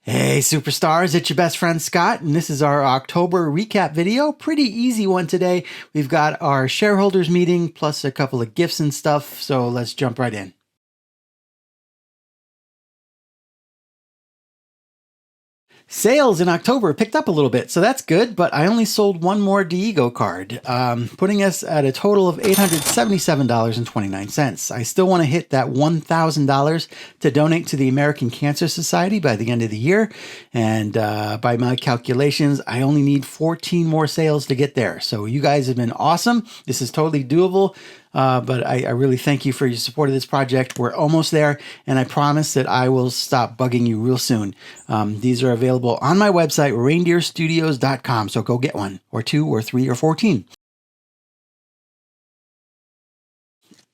Hey superstars, it's your best friend Scott, and this is our October recap video. Pretty easy one today. We've got our shareholders meeting plus a couple of gifts and stuff, so let's jump right in. Sales in October picked up a little bit, so that's good, but I only sold one more Diego card, putting us at a total of $877.29. I still want to hit that $1,000 to donate to the American Cancer Society by the end of the year, and by my calculations, I only need 14 more sales to get there. So you guys have been awesome. This is totally doable. But I really thank you for your support of this project. We're almost there, and I promise that I will stop bugging you real soon. These are available on my website, reindeerstudios.com, so go get one, or two, or three, or 14.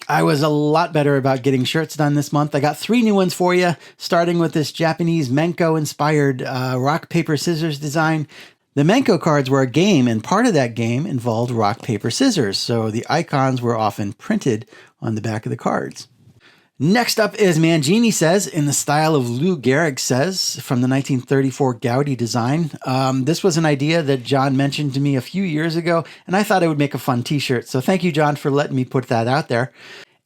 I was a lot better about getting shirts done this month. I got 3 new ones for you, starting with this Japanese Menko-inspired rock, paper, scissors design. The Menko cards were a game, and part of that game involved rock, paper, scissors, so the icons were often printed on the back of the cards. Next up is Mangini Says, in the style of Lou Gehrig Says, from the 1934 Gaudi design. This was an idea that John mentioned to me a few years ago, and I thought it would make a fun t-shirt, so thank you, John, for letting me put that out there.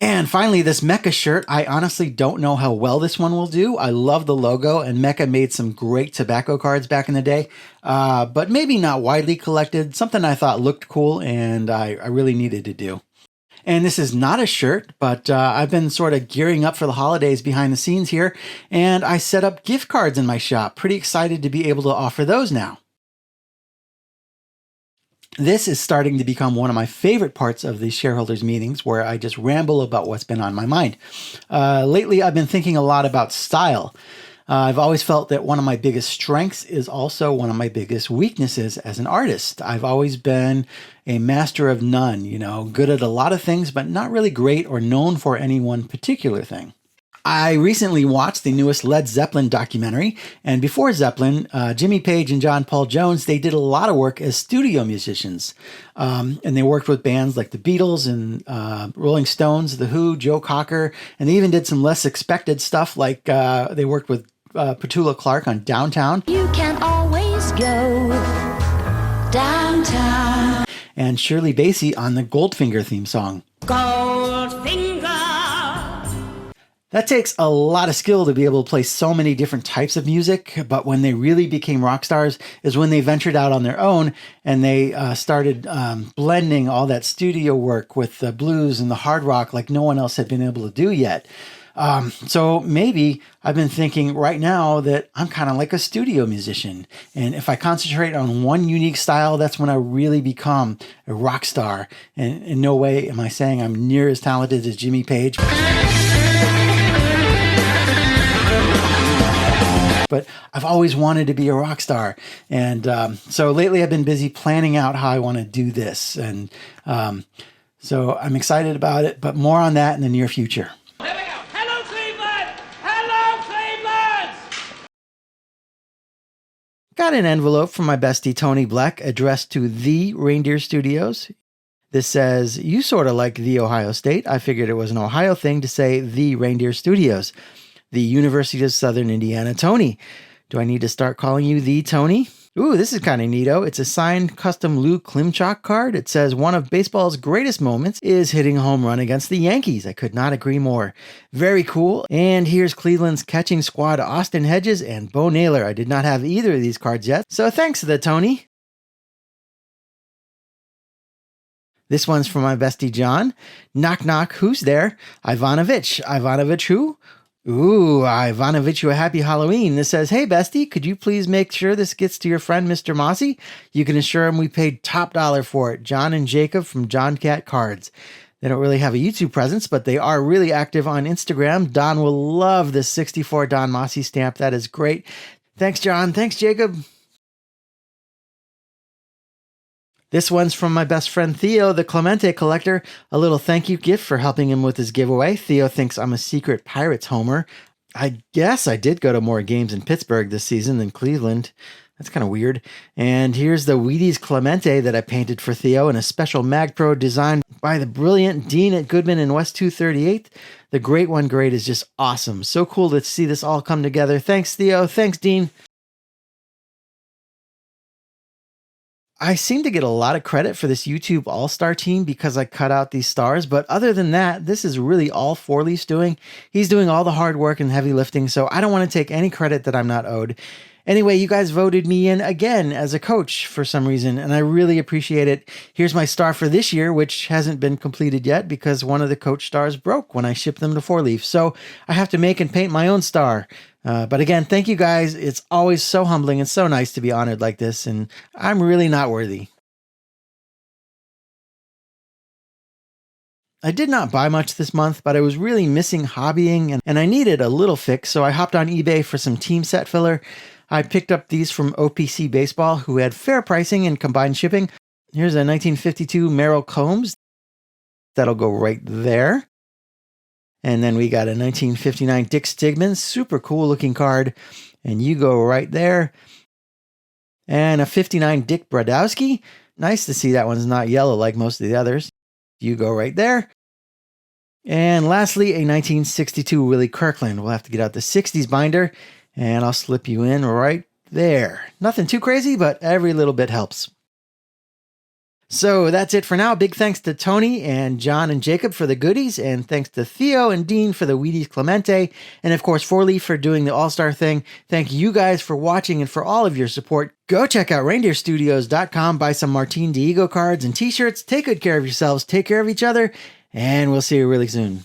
And finally, this Mecha shirt. I honestly don't know how well this one will do. I love the logo, and Mecha made some great tobacco cards back in the day, but maybe not widely collected. Something I thought looked cool and I really needed to do. And this is not a shirt, but I've been sort of gearing up for the holidays behind the scenes here, and I set up gift cards in my shop. Pretty excited to be able to offer those now. This is starting to become one of my favorite parts of the shareholders meetings, where I just ramble about what's been on my mind. Lately, I've been thinking a lot about style. I've always felt that one of my biggest strengths is also one of my biggest weaknesses as an artist. I've always been a master of none, good at a lot of things, but not really great or known for any one particular thing. I recently watched the newest Led Zeppelin documentary, and before Zeppelin, Jimmy Page and John Paul Jones, they did a lot of work as studio musicians, and they worked with bands like the Beatles and Rolling Stones, The Who, Joe Cocker, and they even did some less expected stuff, like they worked with Petula Clark on Downtown. You can always go downtown. And Shirley Bassey on the Goldfinger theme song. Goldfinger. That takes a lot of skill to be able to play so many different types of music, but when they really became rock stars is when they ventured out on their own and they started blending all that studio work with the blues and the hard rock like no one else had been able to do yet. So maybe I've been thinking right now that I'm kind of like a studio musician. And if I concentrate on one unique style, that's when I really become a rock star. And in no way am I saying I'm near as talented as Jimmy Page. But I've always wanted to be a rock star. And so lately I've been busy planning out how I want to do this. And so I'm excited about it, but more on that in the near future. Here we go. Hello, Cleveland! Hello, Cleveland! Got an envelope from my bestie Tony Black addressed to the Reindeer Studios. This says, "You sort of like the Ohio State. I figured it was an Ohio thing to say the Reindeer Studios. The University of Southern Indiana Tony. Do I need to start calling you the Tony?" Ooh, this is kind of neato. It's a signed custom Lou Klimchak card. It says, "One of baseball's greatest moments is hitting a home run against the Yankees." I could not agree more. Very cool. And here's Cleveland's catching squad, Austin Hedges and Bo Naylor. I did not have either of these cards yet, so thanks to the Tony. This one's from my bestie John. "Knock knock, who's there?" "Ivanovich." "Ivanovich who?" "Ooh, Ivanovich, you a happy Halloween." This says, "Hey, bestie, could you please make sure this gets to your friend, Mr. Mossi? You can assure him we paid top dollar for it. John and Jacob from John Cat Cards." They don't really have a YouTube presence, but they are really active on Instagram. Don will love this 64 Don Mossi stamp. That is great. Thanks, John. Thanks, Jacob. This one's from my best friend Theo, the Clemente collector. A little thank you gift for helping him with his giveaway. Theo thinks I'm a secret Pirates homer. I guess I did go to more games in Pittsburgh this season than Cleveland. That's kind of weird. And here's the Wheaties Clemente that I painted for Theo in a special MagPro design by the brilliant Dean at Goodman in West 238th. The Great One Great is just awesome. So cool to see this all come together. Thanks, Theo. Thanks, Dean. I seem to get a lot of credit for this YouTube All-Star team because I cut out these stars, but other than that, this is really all Four Leaf's doing. He's doing all the hard work and heavy lifting, so I don't want to take any credit that I'm not owed. Anyway, you guys voted me in again as a coach for some reason, and I really appreciate it. Here's my star for this year, which hasn't been completed yet because one of the coach stars broke when I shipped them to Four Leaf, so I have to make and paint my own star. But again, thank you guys. It's always so humbling and so nice to be honored like this, and I'm really not worthy. I did not buy much this month, but I was really missing hobbying and I needed a little fix, so I hopped on eBay for some team set filler. I picked up these from OPC Baseball, who had fair pricing and combined shipping. Here's a 1952 Merrill Combs. That'll go right there. And then we got a 1959 Dick Stigman, super cool looking card. And you go right there. And a 59 Dick Brodowski. Nice to see that one's not yellow like most of the others. You go right there. And lastly, a 1962 Willie Kirkland. We'll have to get out the 60s binder. And I'll slip you in right there. Nothing too crazy, but every little bit helps. So that's it for now. Big thanks to Tony and John and Jacob for the goodies, and thanks to Theo and Dean for the Wheaties Clemente, and of course Four Leaf for doing the All-Star thing. Thank you guys for watching and for all of your support. Go check out reindeerstudios.com, buy some Martin Diego cards and t-shirts. Take good care of yourselves, take care of each other, and we'll see you really soon.